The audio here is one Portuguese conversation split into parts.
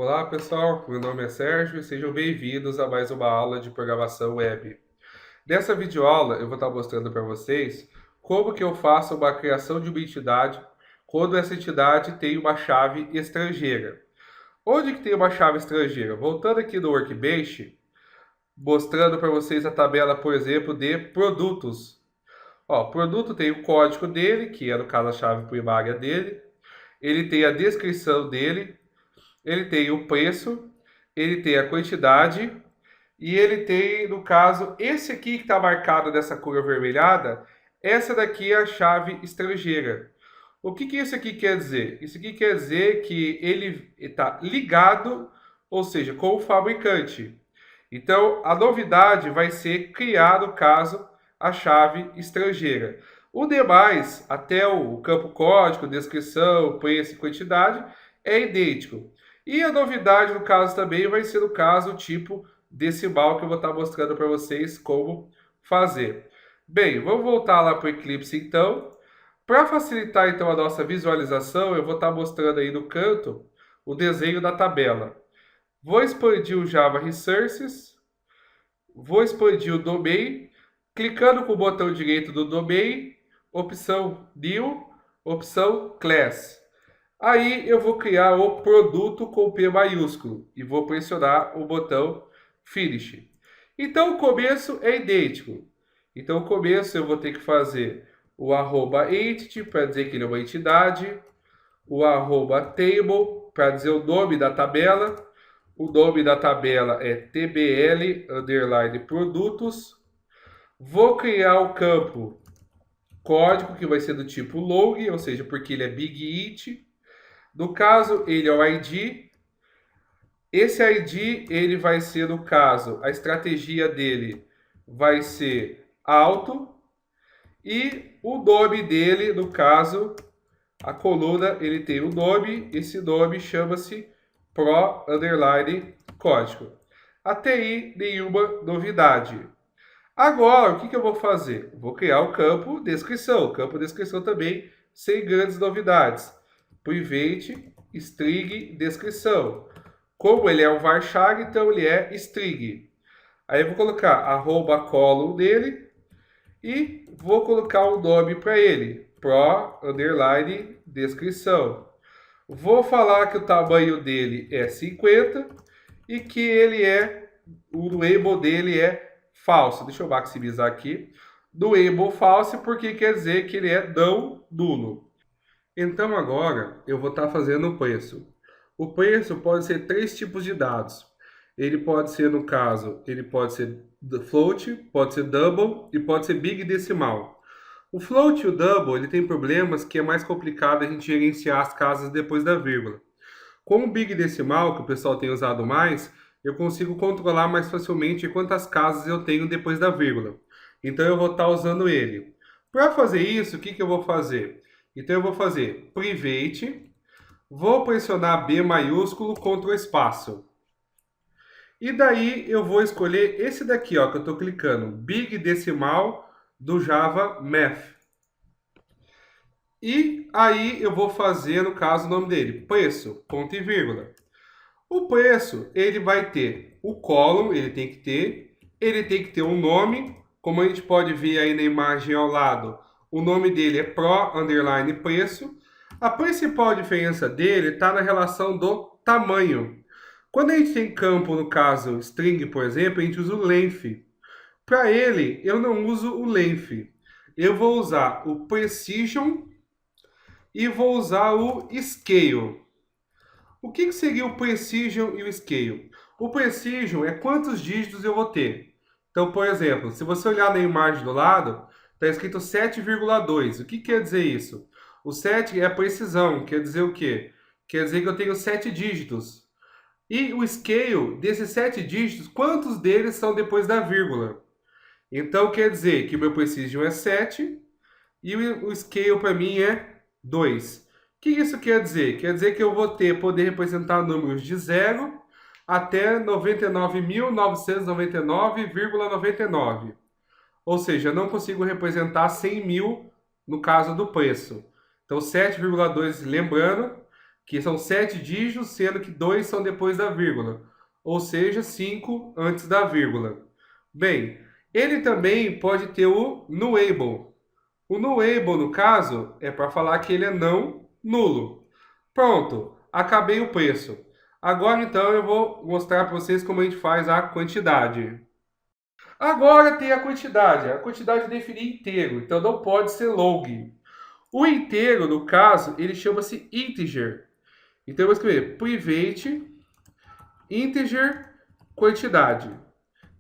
Olá pessoal, meu nome é Sérgio e sejam bem-vindos a mais uma aula de programação web. Nessa videoaula eu vou estar mostrando para vocês como que eu faço uma criação de uma entidade quando essa entidade tem uma chave estrangeira. Onde que tem uma chave estrangeira? Voltando aqui no Workbench, mostrando para vocês a tabela, por exemplo, de produtos. Ó, o produto tem o código dele, que é no caso a chave primária dele, ele tem a descrição dele, ele tem o preço, ele tem a quantidade e ele tem, no caso, esse aqui que está marcado dessa cor avermelhada, essa daqui é a chave estrangeira. O que isso aqui quer dizer? Isso aqui quer dizer que ele está ligado, ou seja, com o fabricante. Então, a novidade vai ser criar, no caso, a chave estrangeira. O demais, até o campo código, descrição, preço e quantidade, é idêntico. E a novidade, no caso, também vai ser, no caso, o tipo decimal que eu vou estar mostrando para vocês como fazer. Bem, vamos voltar lá para o Eclipse, então. Para facilitar, então, a nossa visualização, eu vou estar mostrando aí no canto o desenho da tabela. Vou expandir o Java Resources, vou expandir o Domain, clicando com o botão direito do Domain, opção New, opção Class. Aí eu vou criar o produto com P maiúsculo e vou pressionar o botão Finish. Então o começo é idêntico. Então o começo eu vou ter que fazer o @entity para dizer que ele é uma entidade, o @table para dizer o nome da tabela, o nome da tabela é tbl_produtos. Vou criar o campo código que vai ser do tipo long, ou seja, porque ele é big int. No caso, ele é o ID. Esse ID, ele vai ser, no caso, a estratégia dele vai ser alto. E o nome dele, no caso, a coluna, ele tem um nome. Esse nome chama-se pro_código. Até aí, nenhuma novidade. Agora, o que eu vou fazer? Vou criar o campo descrição. O campo descrição também, sem grandes novidades. Private, string, descrição. Como ele é um varchar, então ele é string. Aí eu vou colocar @column dele e vou colocar um nome para ele. Pro_descrição. Vou falar que o tamanho dele é 50 e que ele o label dele é falso. Deixa eu maximizar aqui. Do label false, porque quer dizer que ele é não nulo. Então agora eu vou estar fazendo o preço. O preço pode ser três tipos de dados. Ele pode ser, no caso, ele pode ser float, pode ser double e pode ser big decimal. O float e o double, ele tem problemas que é mais complicado a gente gerenciar as casas depois da vírgula. Com o big decimal, que o pessoal tem usado mais, eu consigo controlar mais facilmente quantas casas eu tenho depois da vírgula. Então eu vou estar usando ele. Para fazer isso, o que eu vou fazer? Então eu vou fazer private, vou pressionar B maiúsculo contra o espaço. E daí eu vou escolher esse daqui, ó, que eu estou clicando, Big Decimal do Java Math. E aí eu vou fazer, no caso, o nome dele, preço, ponto e vírgula. O preço, ele vai ter o column, ele tem que ter um nome, como a gente pode ver aí na imagem ao lado, o nome dele é pro_preço. A principal diferença dele está na relação do tamanho. Quando a gente tem campo, no caso string, por exemplo, a gente usa o length. Para ele, eu não uso o length. Eu vou usar o precision e vou usar o scale. O que seria o precision e o scale? O precision é quantos dígitos eu vou ter. Então, por exemplo, se você olhar na imagem do lado, está escrito 7,2. O que quer dizer isso? O 7 é a precisão, quer dizer o quê? Quer dizer que eu tenho 7 dígitos. E o scale, desses 7 dígitos, quantos deles são depois da vírgula? Então, quer dizer que o meu precision é 7 e o scale para mim é 2. O que isso quer dizer? Quer dizer que eu vou poder representar números de 0 até 99.999,99. Ou seja, eu não consigo representar 100 mil no caso do preço. Então, 7,2, lembrando, que são 7 dígitos, sendo que 2 são depois da vírgula, ou seja, 5 antes da vírgula. Bem, ele também pode ter o nullable. O nullable, no caso, é para falar que ele é não nulo. Pronto, acabei o preço. Agora, então, eu vou mostrar para vocês como a gente faz a quantidade. Agora tem a quantidade. A quantidade é definir inteiro, então não pode ser long. O inteiro, no caso, ele chama-se integer. Então eu vou escrever private integer quantidade,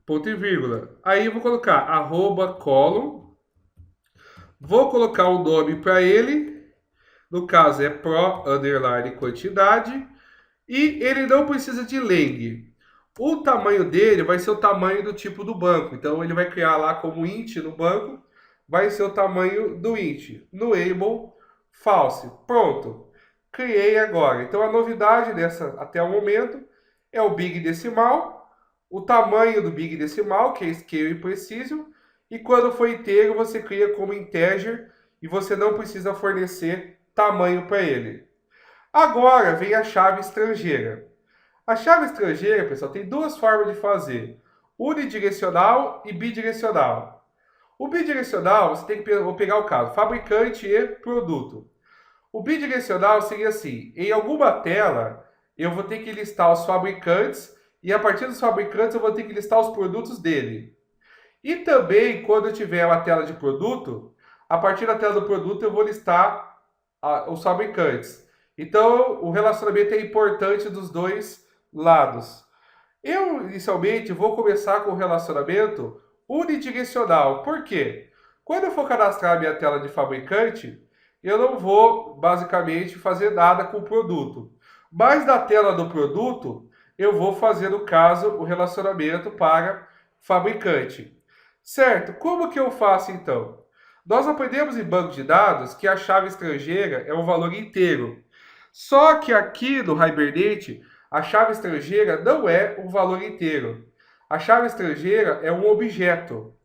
ponto e vírgula. Aí eu vou colocar arroba column, vou colocar o nome para ele, no caso é pro underline quantidade, e ele não precisa de len. O tamanho dele vai ser o tamanho do tipo do banco. Então ele vai criar lá como int no banco, vai ser o tamanho do int. Nullable false. Pronto. Criei agora. Então a novidade dessa até o momento é o big decimal, o tamanho do big decimal, que é scale e precision, e quando for inteiro você cria como integer e você não precisa fornecer tamanho para ele. Agora vem a chave estrangeira. A chave estrangeira, pessoal, tem duas formas de fazer: unidirecional e bidirecional. O bidirecional, você tem que vou pegar o caso, fabricante e produto. O bidirecional seria assim: em alguma tela, eu vou ter que listar os fabricantes e a partir dos fabricantes eu vou ter que listar os produtos dele. E também, quando eu tiver uma tela de produto, a partir da tela do produto eu vou listar os fabricantes. Então, o relacionamento é importante dos dois lados. Eu, inicialmente, vou começar com o relacionamento unidirecional. Por quê? Quando eu for cadastrar a minha tela de fabricante, eu não vou, basicamente, fazer nada com o produto. Mas na tela do produto, eu vou fazer, no caso, o relacionamento para fabricante. Certo? Como que eu faço, então? Nós aprendemos em banco de dados que a chave estrangeira é um valor inteiro. Só que aqui no Hibernate, a chave estrangeira não é um valor inteiro. A chave estrangeira é um objeto.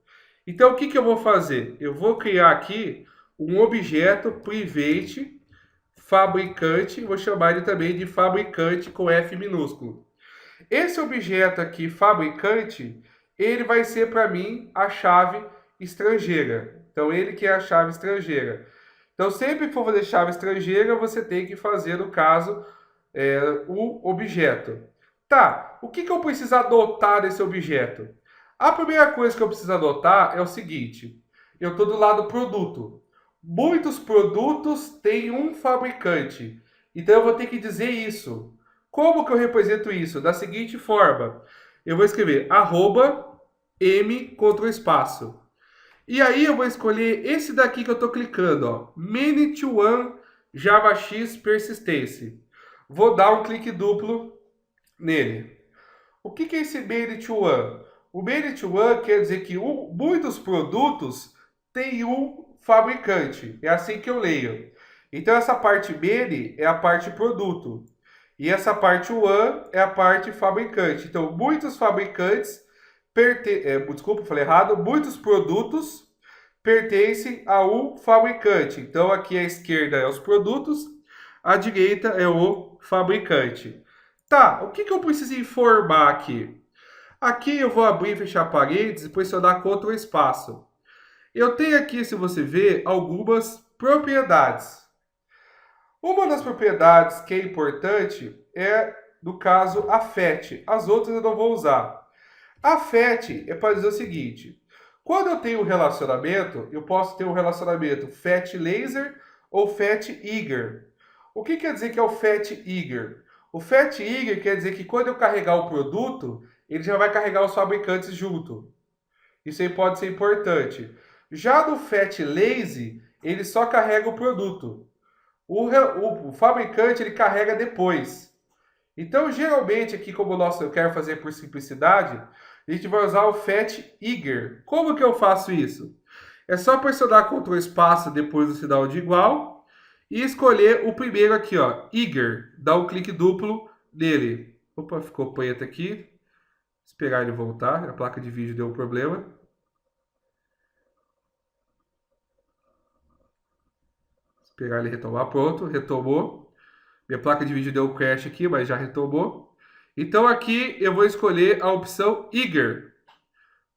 Então, o que eu vou fazer? Eu vou criar aqui um objeto private fabricante, vou chamar ele também de fabricante com F minúsculo. Esse objeto aqui, fabricante, ele vai ser para mim a chave estrangeira. Então, ele que é a chave estrangeira. Então, sempre que for fazer chave estrangeira, você tem que fazer, no caso, o objeto. Tá, o que eu preciso adotar desse objeto? A primeira coisa que eu preciso adotar é o seguinte: eu estou do lado produto. Muitos produtos têm um fabricante. Então eu vou ter que dizer isso. Como que eu represento isso? Da seguinte forma: eu vou escrever arroba m contra o espaço. E aí eu vou escolher esse daqui que eu estou clicando, ó, Many to One JavaX Persistence. Vou dar um clique duplo nele. O que é esse Many to One? O Many to One quer dizer que muitos produtos têm um fabricante. É assim que eu leio. Então essa parte Many é a parte produto. E essa parte One é a parte fabricante. Então muitos fabricantes desculpa, falei errado. Muitos produtos pertencem a um fabricante. Então aqui à esquerda é os produtos, à direita é o fabricante. Tá, o que eu preciso informar aqui? Aqui eu vou abrir e fechar parênteses e pressionar Ctrl espaço. Eu tenho aqui, se você ver, algumas propriedades. Uma das propriedades que é importante é, no caso, a FET. As outras eu não vou usar. A FET é para dizer o seguinte: quando eu tenho um relacionamento, eu posso ter um relacionamento FET laser ou FET eager. O que quer dizer que é o FET eager? O FET eager quer dizer que quando eu carregar o produto, ele já vai carregar os fabricantes junto. Isso aí pode ser importante. Já no FET lazy, ele só carrega o produto. O fabricante ele carrega depois. Então, geralmente, aqui, como eu quero fazer por simplicidade, a gente vai usar o FET eager. Como que eu faço isso? É só pressionar Ctrl espaço depois do sinal de igual e escolher o primeiro aqui, ó, eager. Dá um clique duplo nele. Opa, ficou preto aqui. Esperar ele voltar. A placa de vídeo deu um problema. Esperar ele retomar. Pronto, retomou. Minha placa de vídeo deu um crash aqui, mas já retomou. Então aqui eu vou escolher a opção Eager.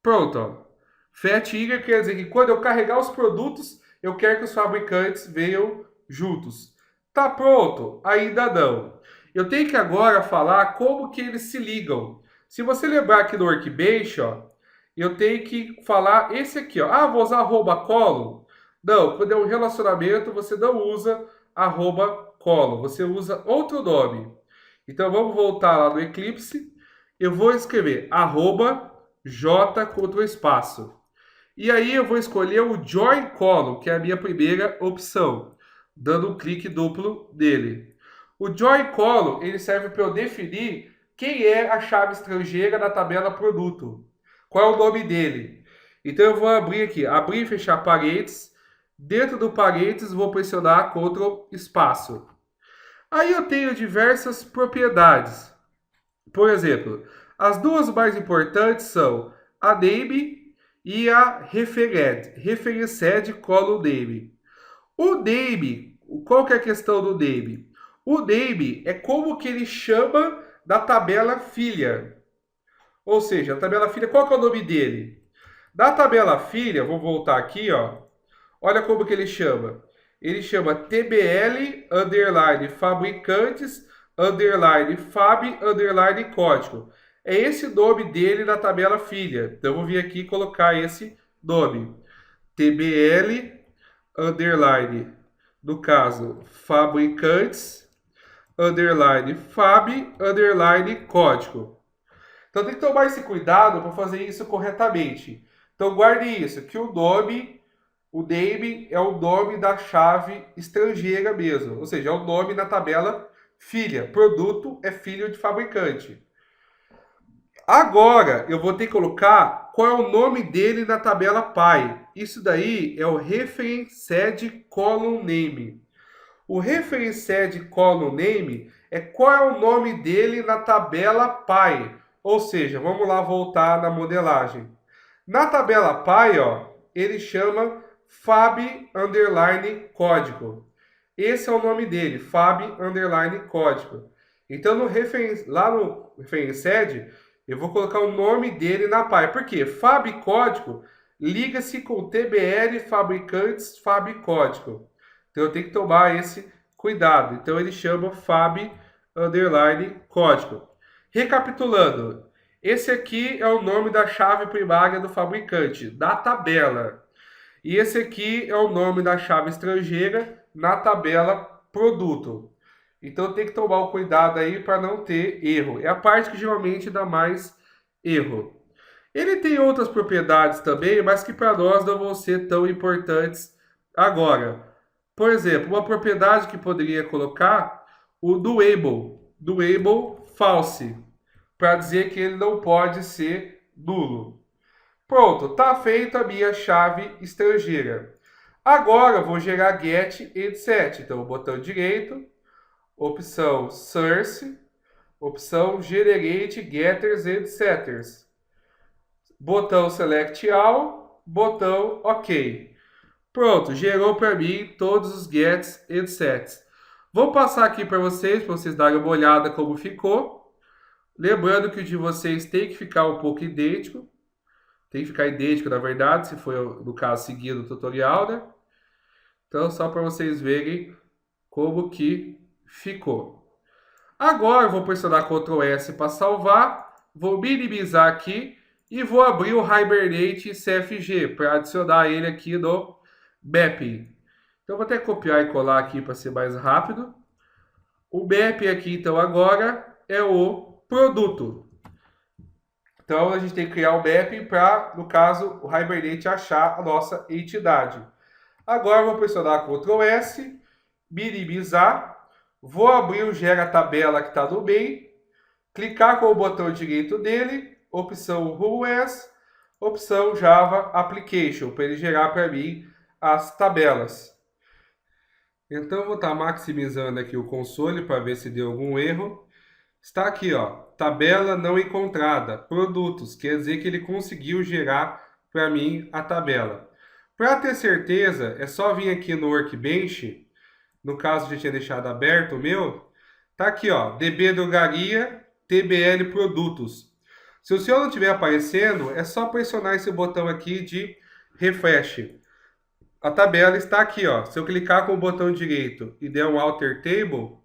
Pronto, ó. Fat Eager quer dizer que quando eu carregar os produtos, eu quero que os fabricantes venham juntos. Tá pronto? Ainda não. Eu tenho que agora falar como que eles se ligam. Se você lembrar aqui no Workbench, ó, eu tenho que falar esse aqui, ó. Ah, vou usar arroba column? Não, quando é um relacionamento, você não usa arroba column, você usa outro nome. Então vamos voltar lá no Eclipse. Eu vou escrever arroba J contra o espaço. E aí eu vou escolher o Join Column, que é a minha primeira opção, dando um clique duplo nele. O Join Column ele serve para eu definir quem é a chave estrangeira da tabela produto. Qual é o nome dele? Então eu vou abrir aqui, abrir e fechar parênteses. Dentro do parênteses vou pressionar Ctrl espaço. Aí eu tenho diversas propriedades. Por exemplo, as duas mais importantes são a name e a referenced column name. O name, qual que é a questão do name? O name é como que ele chama da tabela filha. Ou seja, a tabela filha, qual que é o nome dele? Da tabela filha, vou voltar aqui, ó. Olha como que ele chama. Ele chama TBL underline fabricantes underline fab underline código. É esse nome dele na tabela filha. Então eu vou vir aqui e colocar esse nome. TBL underline, no caso, fabricantes underline fab underline código. Então tem que tomar esse cuidado para fazer isso corretamente. Então guarde isso, que o name é o nome da chave estrangeira mesmo, ou seja, é o nome na tabela filha. Produto é filho de fabricante. Agora eu vou ter que colocar qual é o nome dele na tabela pai. Isso daí é o referenced column name. O referenced column name é qual é o nome dele na tabela pai. Ou seja, vamos lá voltar na modelagem. Na tabela pai, ó, ele chama fab underline código. Esse é o nome dele, fab underline código. Então lá no referenced, eu vou colocar o nome dele na pai. Por quê? Fab código liga-se com TBL fabricantes fab código. Então eu tenho que tomar esse cuidado. Então ele chama fab underline código. Recapitulando, esse aqui é o nome da chave primária do fabricante, da tabela. E esse aqui é o nome da chave estrangeira na tabela produto. Então tem que tomar o cuidado aí para não ter erro. É a parte que geralmente dá mais erro. Ele tem outras propriedades também, mas que para nós não vão ser tão importantes agora. Por exemplo, uma propriedade que poderia colocar o doable false, para dizer que ele não pode ser nulo. Pronto, está feita a minha chave estrangeira. Agora eu vou gerar get and set. Então, botão direito, opção source, opção generate getters and setters. Botão select all, botão OK. Pronto, gerou para mim todos os gets and sets. Vou passar aqui para vocês darem uma olhada como ficou. Lembrando que o de vocês tem que ficar um pouco idêntico. Tem que ficar idêntico, na verdade, se for, no caso, seguindo o tutorial, né? Então, só para vocês verem como que ficou. Agora, eu vou pressionar Ctrl S para salvar. Vou minimizar aqui e vou abrir o Hibernate CFG para adicionar ele aqui no Mapping. Então, vou até copiar e colar aqui para ser mais rápido. O Mapping aqui, então, agora é o produto. Então, a gente tem que criar o mapping para, no caso, o Hibernate achar a nossa entidade. Agora, eu vou pressionar Ctrl S, minimizar, vou abrir o Gera Tabela que está no meio, clicar com o botão direito dele, opção Rule As, opção Java Application, para ele gerar para mim as tabelas. Então, eu vou estar maximizando aqui o console para ver se deu algum erro. Está aqui, ó, tabela não encontrada, produtos, quer dizer que ele conseguiu gerar para mim a tabela. Para ter certeza, é só vir aqui no Workbench, no caso eu já tinha deixado aberto o meu, Tá aqui, ó, DB Drogaria, TBL Produtos. Se o seu não estiver aparecendo, é só pressionar esse botão aqui de refresh. A tabela está aqui, ó. Se eu clicar com o botão direito e der um Alter Table,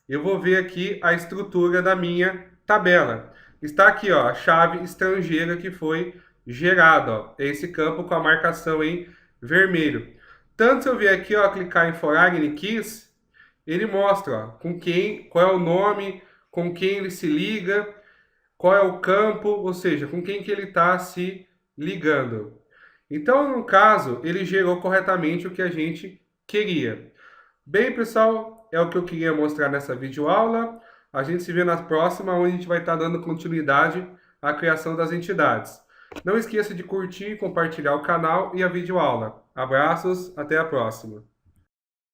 eu vou ver aqui a estrutura da minha tabela. Está aqui, ó, a chave estrangeira que foi gerada, ó. É esse campo com a marcação em vermelho. Tanto se eu vier aqui, ó, clicar em Foreign Keys, ele mostra, ó, com quem, qual é o nome, com quem ele se liga, qual é o campo, ou seja, com quem que ele está se ligando. Então, no caso, ele gerou corretamente o que a gente queria. Bem, pessoal, é o que eu queria mostrar nessa videoaula. A gente se vê na próxima, onde a gente vai estar dando continuidade à criação das entidades. Não esqueça de curtir, compartilhar o canal e a videoaula. Abraços, até a próxima.